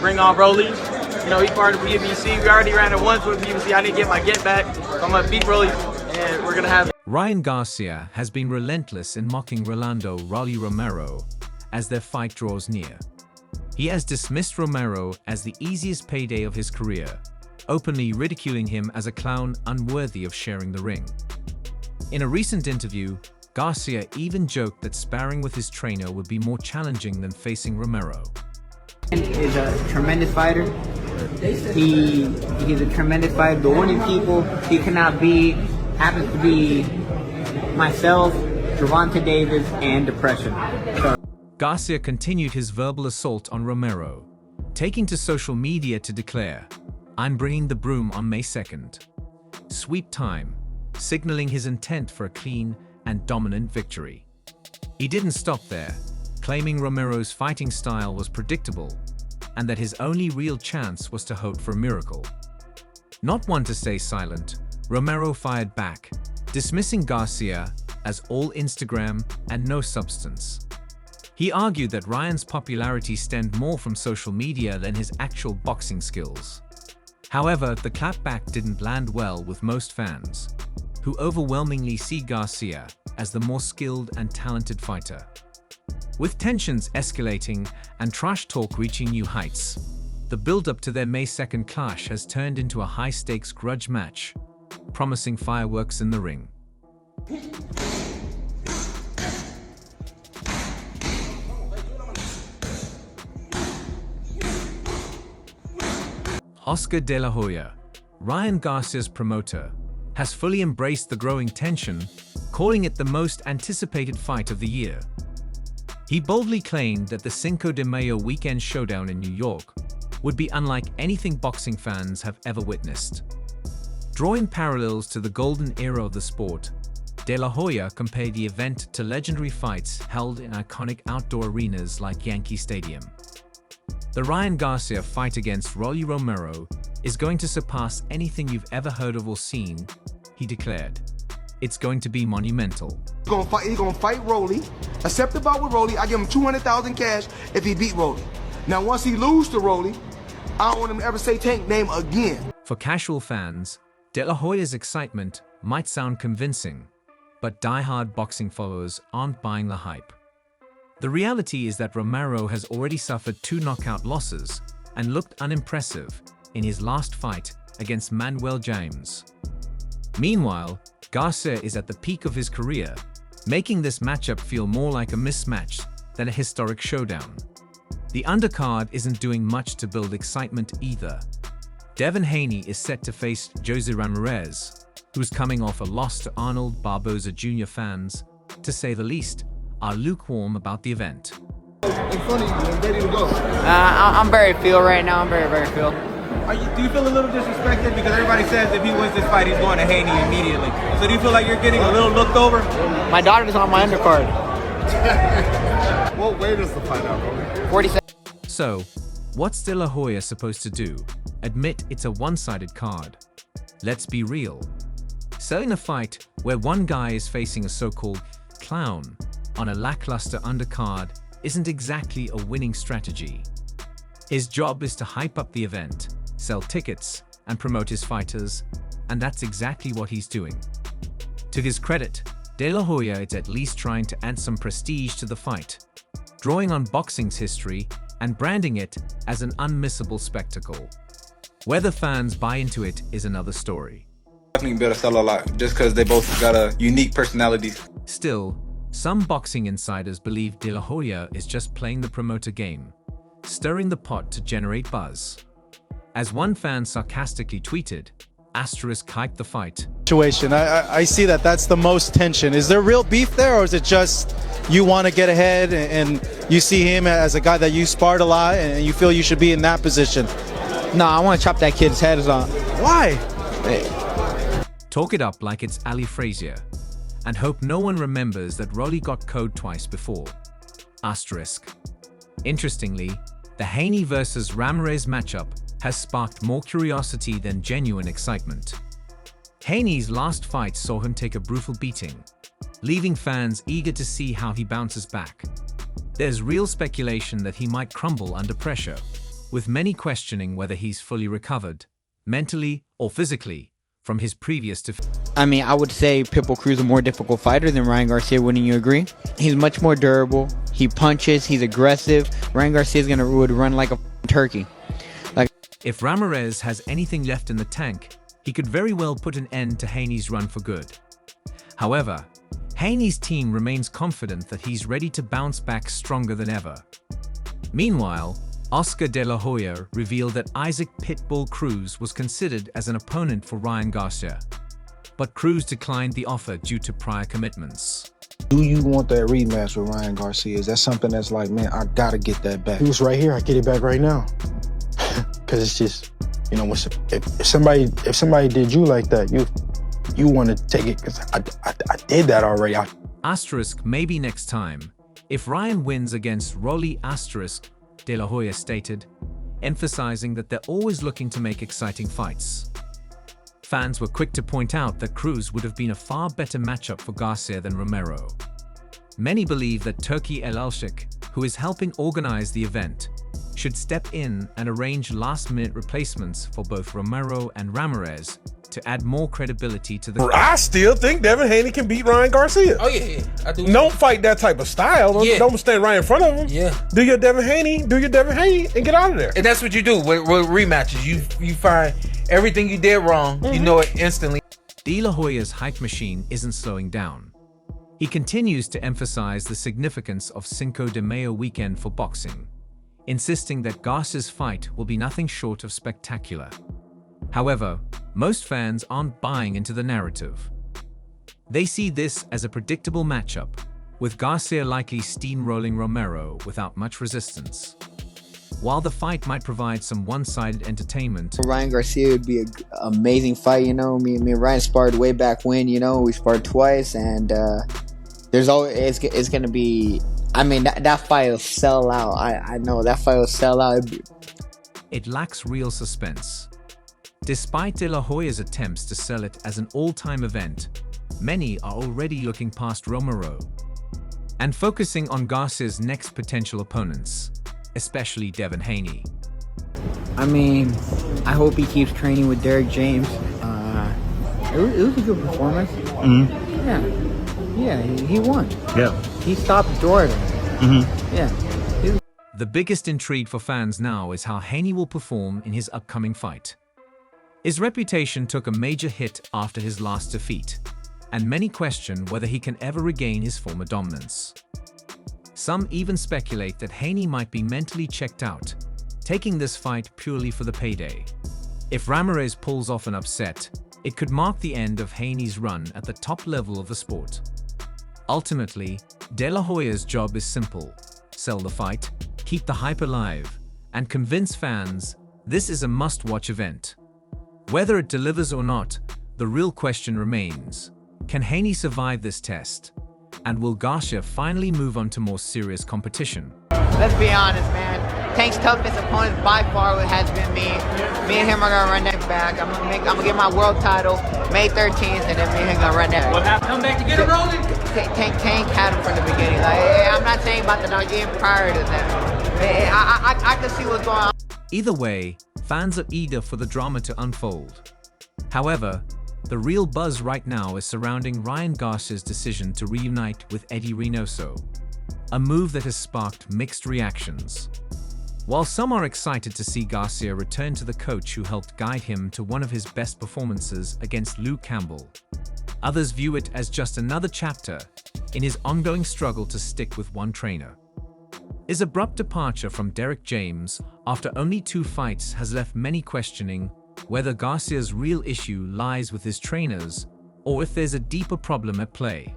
bring on Rolly. You know, he's part of PBC. We already ran it once with PBC. I need to get my get back. So I'm going to beat Rolly, and we're going to have... Ryan Garcia has been relentless in mocking Rolando Rolly Romero as their fight draws near. He has dismissed Romero as the easiest payday of his career, openly ridiculing him as a clown unworthy of sharing the ring. In a recent interview, Garcia even joked that sparring with his trainer would be more challenging than facing Romero. Is a tremendous fighter. He's a tremendous fighter. The only people he cannot be happens to be myself, Gervonta Davis, and depression. So. Garcia continued his verbal assault on Romero, taking to social media to declare, "I'm bringing the broom on May 2nd. Sweep time," signaling his intent for a clean and dominant victory. He didn't stop there, claiming Romero's fighting style was predictable and that his only real chance was to hope for a miracle. Not one to stay silent, Romero fired back, dismissing Garcia as all Instagram and no substance. He argued that Ryan's popularity stemmed more from social media than his actual boxing skills. However, the clapback didn't land well with most fans, who overwhelmingly see Garcia as the more skilled and talented fighter. With tensions escalating and trash talk reaching new heights, the build-up to their May 2nd clash has turned into a high-stakes grudge match, promising fireworks in the ring. Oscar De La Hoya, Ryan Garcia's promoter, has fully embraced the growing tension, calling it the most anticipated fight of the year. He boldly claimed that the Cinco de Mayo weekend showdown in New York would be unlike anything boxing fans have ever witnessed. Drawing parallels to the golden era of the sport, De La Hoya compared the event to legendary fights held in iconic outdoor arenas like Yankee Stadium. The Ryan Garcia fight against Rolly Romero is going to surpass anything you've ever heard of or seen, he declared. It's going to be monumental. He's gonna fight Rolly, accept the bout with Rolly. I give him $200,000 cash if he beat Rolly. Now, once he lose to Rolly, I don't want him to ever say Tank name again. For casual fans, De La Hoya's excitement might sound convincing, but die-hard boxing followers aren't buying the hype. The reality is that Romero has already suffered 2 knockout losses and looked unimpressive in his last fight against Manuel James. Meanwhile, Garcia is at the peak of his career, making this matchup feel more like a mismatch than a historic showdown. The undercard isn't doing much to build excitement either. Devin Haney is set to face Jose Ramirez, who's coming off a loss to Arnold Barboza Jr. Fans, to say the least, are lukewarm about the event. In front of you, and ready to go. I'm very feel right now. I'm very feel. Do you feel a little disrespected? Because everybody says if he wins this fight, he's going to Haney immediately. So do you feel like you're getting a little looked over? My daughter's on my undercard. What weight is the fight out, 47. So, what's De La Hoya supposed to do? Admit it's a one-sided card. Let's be real. Selling a fight where one guy is facing a so-called clown on a lackluster undercard isn't exactly a winning strategy. His job is to hype up the event, sell tickets, and promote his fighters, and that's exactly what he's doing. To his credit, De La Hoya is at least trying to add some prestige to the fight, drawing on boxing's history and branding it as an unmissable spectacle. Whether fans buy into it is another story. Definitely better sell a lot, just because they both got a unique personalities. Still, some boxing insiders believe De La Hoya is just playing the promoter game, stirring the pot to generate buzz. As one fan sarcastically tweeted, *hype the fight. Situation. I see that that's the most tension. Is there real beef there, or is it just you want to get ahead and you see him as a guy that you sparred a lot and you feel you should be in that position? No, I want to chop that kid's head off. Why? Talk it up like it's Ali Frazier, and hope no one remembers that Rolly got code twice before. Interestingly, the Haney versus Ramirez matchup has sparked more curiosity than genuine excitement. Haney's last fight saw him take a brutal beating, leaving fans eager to see how he bounces back. There's real speculation that he might crumble under pressure, with many questioning whether he's fully recovered, mentally or physically, from his previous defeat. I mean, I would say Pitbull Cruz is a more difficult fighter than Ryan Garcia. Wouldn't you agree? He's much more durable. He punches. He's aggressive. Ryan Garcia would run like a turkey. If Ramirez has anything left in the tank, he could very well put an end to Haney's run for good. However, Haney's team remains confident that he's ready to bounce back stronger than ever. Meanwhile, Oscar De La Hoya revealed that Isaac Pitbull Cruz was considered as an opponent for Ryan Garcia, but Cruz declined the offer due to prior commitments. Do you want that rematch with Ryan Garcia? Is that something that's like, man, I gotta get that back? He was right here. I get it back right now. Because it's just, you know, if somebody did you like that, you want to take it because I did that already. Asterisk maybe next time, if Ryan wins against Rolly asterisk, De La Hoya stated, emphasizing that they're always looking to make exciting fights. Fans were quick to point out that Cruz would have been a far better matchup for Garcia than Romero. Many believe that Turki El-Alshik, who is helping organize the event, should step in and arrange last-minute replacements for both Romero and Ramirez to add more credibility to the... I still think Devin Haney can beat Ryan Garcia. Oh, yeah. I do. Don't fight that type of style. Don't stand right in front of him. Yeah. Do your Devin Haney, and get out of there. And that's what you do with rematches. You find everything you did wrong, you know it instantly. De La Hoya's hype machine isn't slowing down. He continues to emphasize the significance of Cinco de Mayo weekend for boxing, insisting that Garcia's fight will be nothing short of spectacular. However, most fans aren't buying into the narrative. They see this as a predictable matchup, with Garcia likely steamrolling Romero without much resistance. While the fight might provide some one-sided entertainment, Ryan Garcia would be an amazing fight, you know. Me and Ryan sparred way back when, you know. We sparred twice, and there's always it's gonna be. I mean, that fight will sell out. I know that fight will sell out. it lacks real suspense. Despite De La Hoya's attempts to sell it as an all-time event, many are already looking past Romero and focusing on Garcia's next potential opponents, especially Devin Haney. I mean, I hope he keeps training with Derek James. It was a good performance. Mm-hmm. Yeah, he won. Yeah. He stopped Jordan. Mm-hmm. Yeah. The biggest intrigue for fans now is how Haney will perform in his upcoming fight. His reputation took a major hit after his last defeat, and many question whether he can ever regain his former dominance. Some even speculate that Haney might be mentally checked out, taking this fight purely for the payday. If Ramirez pulls off an upset, it could mark the end of Haney's run at the top level of the sport. Ultimately, De La Hoya's job is simple: sell the fight, keep the hype alive, and convince fans this is a must-watch event. Whether it delivers or not, the real question remains: can Haney survive this test? And will Garcia finally move on to more serious competition? Let's be honest, man. Tank's toughest opponent by far has been me. Me and him are gonna run that back. I'm gonna get my world title May 13th, and then me and him gonna run that. What happened? Come back to get it rolling. Tank had him from the beginning. I'm not saying about the game prior to that. I can see what's going on. Either way, fans are eager for the drama to unfold. However, the real buzz right now is surrounding Ryan Garcia's decision to reunite with Eddie Reynoso, a move that has sparked mixed reactions. While some are excited to see Garcia return to the coach who helped guide him to one of his best performances against Lou Campbell, others view it as just another chapter in his ongoing struggle to stick with one trainer. His abrupt departure from Derek James after only 2 fights has left many questioning whether Garcia's real issue lies with his trainers or if there's a deeper problem at play.